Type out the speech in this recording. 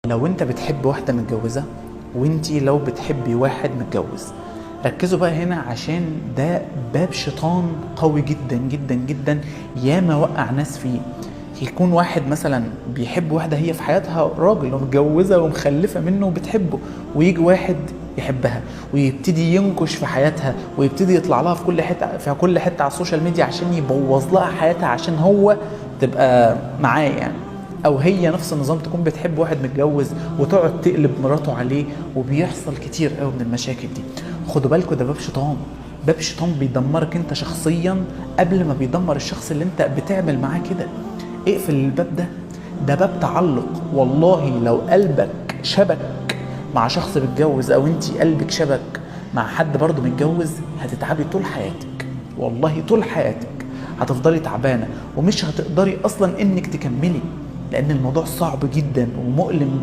لو انت بتحب واحدة متجوزة وانتي لو بتحبي واحد متجوز، ركزوا بقى هنا عشان ده باب شيطان قوي جدا جدا جدا، ياما وقع ناس فيه. يكون واحد مثلا بيحب واحدة هي في حياتها راجل ومتجوزة ومخلفة منه وبتحبه، ويجي واحد يحبها ويبتدي ينكش في حياتها ويبتدي يطلع لها في كل حتة على السوشيال ميديا عشان يبوظ لها حياتها عشان هو تبقى معاه يعني. او هي نفس النظام تكون بتحب واحد متجوز وتقعد تقلب مراته عليه، وبيحصل كتير قوي من المشاكل دي. خدوا بالكم، ده باب شيطان، باب شيطان بيدمرك انت شخصيا قبل ما بيدمر الشخص اللي انت بتعمل معاه كده. اقفل الباب ده، ده باب تعلق. والله لو قلبك شبك مع شخص متجوز او انتي قلبك شبك مع حد برضه متجوز، هتتعبي طول حياتك، والله طول حياتك هتفضلي تعبانة ومش هتقدري اصلا انك تكملي، لان الموضوع صعب جدا ومؤلم.